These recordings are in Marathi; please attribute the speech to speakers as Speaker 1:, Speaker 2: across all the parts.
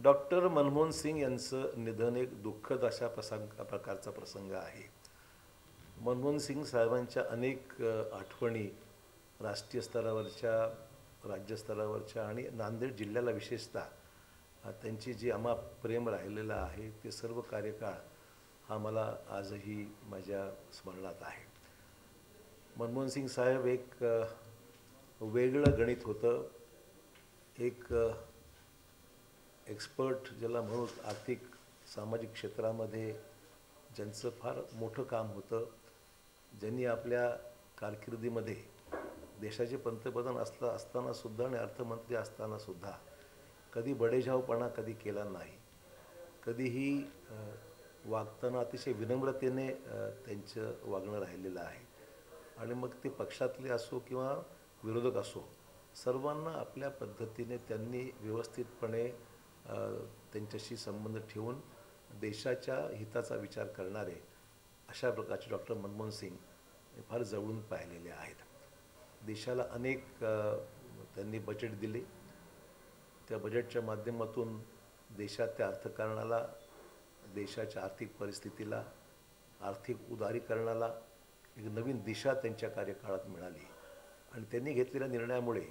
Speaker 1: डॉक्टर मनमोहन सिंग यांचं निधन एक दुःखद अशा प्रकारचा प्रसंग आहे. मनमोहन सिंग साहेबांच्या अनेक आठवणी राष्ट्रीय स्तरावरच्या, राज्यस्तरावरच्या आणि नांदेड जिल्ह्याला विशेषतः त्यांची जी अमाप प्रेम राहिलेलं आहे ते सर्व कार्यकाळ हा मला आजही माझ्या स्मरणात आहे. मनमोहन सिंग साहेब एक वेगळं गणित होतं, एक एक्सपर्ट ज्याला म्हणू आर्थिक सामाजिक क्षेत्रामध्ये ज्यांचं फार मोठं काम होतं, ज्यांनी आपल्या कारकिर्दीमध्ये देशाचे पंतप्रधान असतानासुद्धा आणि अर्थमंत्री असतानासुद्धा कधी बडेजावपणा कधी केला नाही. कधीही वागताना अतिशय विनम्रतेने त्यांचं वागणं राहिलेलं आहे. आणि मग ते पक्षातले असो किंवा विरोधक असो, सर्वांना आपल्या पद्धतीने त्यांनी व्यवस्थितपणे त्यांच्याशी संबंध ठेवून देशाच्या हिताचा विचार करणारे अशा प्रकारचे डॉक्टर मनमोहन सिंग फार जवळून पाहिलेले आहेत. देशाला अनेक त्यांनी बजेट दिले. त्या बजेटच्या माध्यमातून देशाच्या अर्थकारणाला, देशाच्या आर्थिक परिस्थितीला, आर्थिक उदारीकरणाला एक नवीन दिशा त्यांच्या कार्यकाळात मिळाली. आणि त्यांनी घेतलेल्या निर्णयामुळे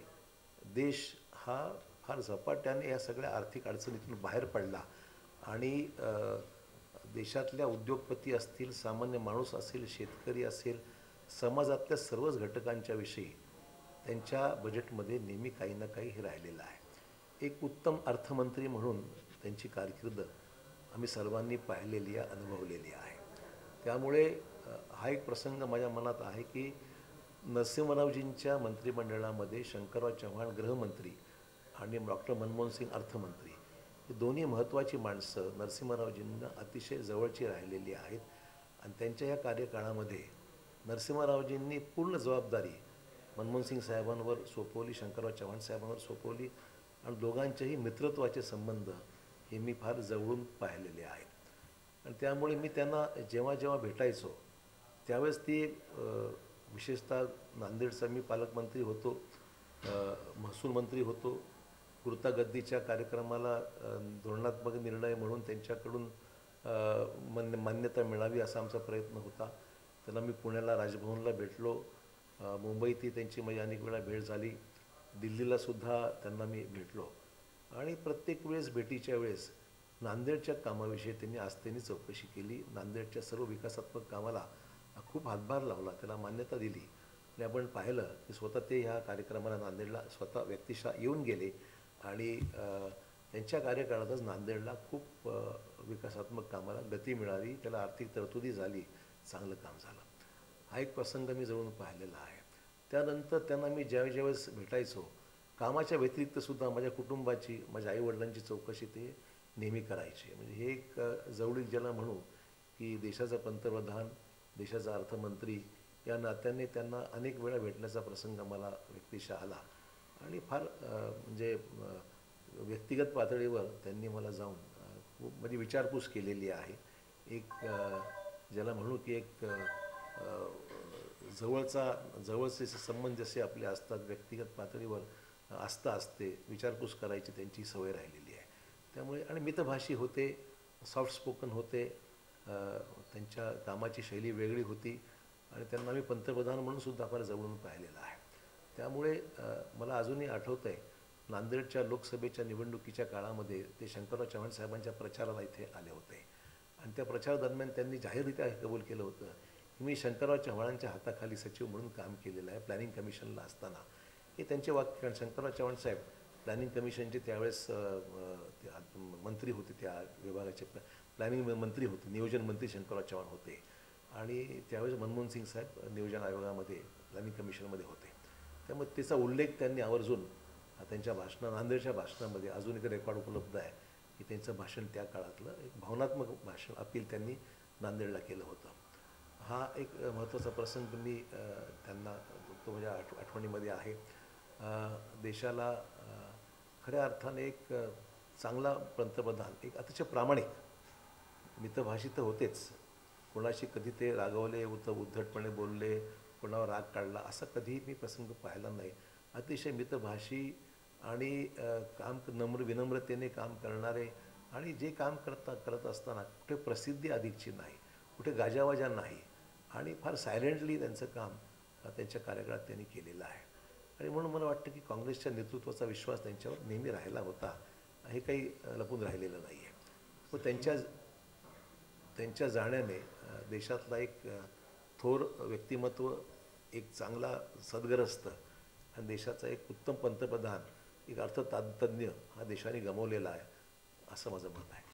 Speaker 1: देश हा फार झपाट्याने या सगळ्या आर्थिक अडचणीतून बाहेर पडला. आणि देशातल्या उद्योगपती असतील, सामान्य माणूस असेल, शेतकरी असेल, समाजातल्या सर्वच घटकांच्या विषयी त्यांच्या बजेटमध्ये नेहमी काही ना काही हे राहिलेलं आहे. एक उत्तम अर्थमंत्री म्हणून त्यांची कारकीर्द आम्ही सर्वांनी पाहिलेली आहे, अनुभवलेली आहे. त्यामुळे हा एक प्रसंग माझ्या मनात आहे की नरसिंहरावजींच्या मंत्रिमंडळामध्ये शंकरराव चव्हाण गृहमंत्री आणि डॉक्टर मनमोहन सिंग अर्थमंत्री ही दोन्ही महत्त्वाची माणसं नरसिंहरावजींना अतिशय जवळची राहिलेली आहेत. आणि त्यांच्या या कार्यकाळामध्ये नरसिंहरावजींनी पूर्ण जबाबदारी मनमोहन सिंग साहेबांवर सोपवली, शंकरराव चव्हाण साहेबांवर सोपवली. आणि दोघांचेही मित्रत्वाचे संबंध हे मी फार जवळून पाहिलेले आहेत. आणि त्यामुळे मी त्यांना जेव्हा जेव्हा भेटायचो त्यावेळेस ती विशेषतः नांदेडचा मी पालकमंत्री होतो, महसूल मंत्री होतो. कृतागद्दीच्या कार्यक्रमाला धोरणात्मक निर्णय म्हणून त्यांच्याकडून मान्यता मिळावी असा आमचा प्रयत्न होता. त्यांना मी पुण्याला राजभवनला भेटलो, मुंबईतही त्यांची माझी अनेक वेळा भेट झाली, दिल्लीलासुद्धा त्यांना मी भेटलो. आणि प्रत्येक वेळेस भेटीच्या वेळेस नांदेडच्या कामाविषयी त्यांनी आस्थेने चौकशी केली. नांदेडच्या सर्व विकासात्मक कामाला खूप हातभार लावला, त्याला मान्यता दिली. आणि आपण पाहिलं की स्वतः ते ह्या कार्यक्रमाला नांदेडला स्वतः व्यक्तिशः येऊन गेले. आणि त्यांच्या कार्यकाळातच नांदेडला खूप विकासात्मक कामाला गती मिळाली, त्याला आर्थिक तरतुदी झाली, चांगलं काम झालं. हा एक प्रसंग मी जवळून पाहिलेला आहे. त्यानंतर त्यांना मी ज्यावेळेस भेटायचो कामाच्या व्यतिरिक्तसुद्धा माझ्या कुटुंबाची, माझ्या आईवडिलांची चौकशी ते नेहमी करायचे. म्हणजे हे एक जवळीक ज्याला म्हणू की देशाचा पंतप्रधान, देशाचा अर्थमंत्री या नात्याने त्यांना अनेक वेळा भेटण्याचा प्रसंग मला व्यक्तिशः आला. आणि फार म्हणजे व्यक्तिगत पातळीवर त्यांनी मला जाऊन खूप म्हणजे विचारपूस केलेली आहे. एक ज्याला म्हणू की एक जवळचे संबंध जसे आपले असतात, व्यक्तिगत पातळीवर आस्था असते, विचारपूस करायची त्यांची सवय राहिलेली आहे. त्यामुळे आणि मितभाषी होते, सॉफ्ट स्पोकन होते, त्यांच्या कामाची शैली वेगळी होती. आणि त्यांना मी पंतप्रधान म्हणूनसुद्धा फार जवळून पाहिलेलं आहे. त्यामुळे मला अजूनही आठवतं आहे नांदेडच्या लोकसभेच्या निवडणुकीच्या काळामध्ये ते शंकरराव चव्हाण साहेबांच्या प्रचाराला इथे आले होते. आणि त्या प्रचारादरम्यान त्यांनी जाहीररित्या हे कबूल केलं होतं की मी शंकरराव चव्हाणांच्या हाताखाली सचिव म्हणून काम केलेलं आहे प्लॅनिंग कमिशनला असताना. हे त्यांचे वाक्य. कारण शंकरराव चव्हाण साहेब प्लॅनिंग कमिशनचे त्यावेळेस मंत्री होते, त्या विभागाचे प्लॅनिंग मंत्री होते, नियोजन मंत्री शंकरराव चव्हाण होते. आणि त्यावेळेस मनमोहन सिंग साहेब नियोजन आयोगामध्ये प्लॅनिंग कमिशनमध्ये होते. त्यामुळे त्याचा उल्लेख त्यांनी आवर्जून त्यांच्या नांदेडच्या भाषणामध्ये अजून एक रेकॉर्ड उपलब्ध आहे की त्यांचं भाषण त्या काळातलं एक भावनात्मक भाषण अपील त्यांनी नांदेडला केलं होतं. हा एक महत्त्वाचा प्रसंग मी त्यांना तो माझ्या आठवणीमध्ये आहे. देशाला खऱ्या अर्थाने एक चांगला पंतप्रधान, एक अतिशय प्रामाणिक, मितभाषी तर होतेच, कोणाशी कधी ते रागवले, उद्धटपणे बोलले, कोणावर राग काढला असा कधीही मी प्रसंग पाहिला नाही. अतिशय मितभाषी आणि काम नम्र विनम्रतेने काम करणारे आणि जे काम करत असताना कुठे प्रसिद्धी अधिकची नाही, कुठे गाजावाजा नाही आणि फार सायलेंटली त्यांचं काम त्यांच्या कार्यकाळात त्यांनी केलेलं आहे. आणि म्हणून मला वाटतं की काँग्रेसच्या नेतृत्वाचा विश्वास त्यांच्यावर नेहमी राहिला होता, हे काही लपून राहिलेलं नाही आहे. व त्यांच्या जाण्याने देशातला एक थोर व्यक्तिमत्व, एक चांगला सद्ग्रस्त आणि देशाचा एक उत्तम पंतप्रधान, एक अर्थतज्ञ हा देशाने गमावलेला आहे, असं माझं मत आहे.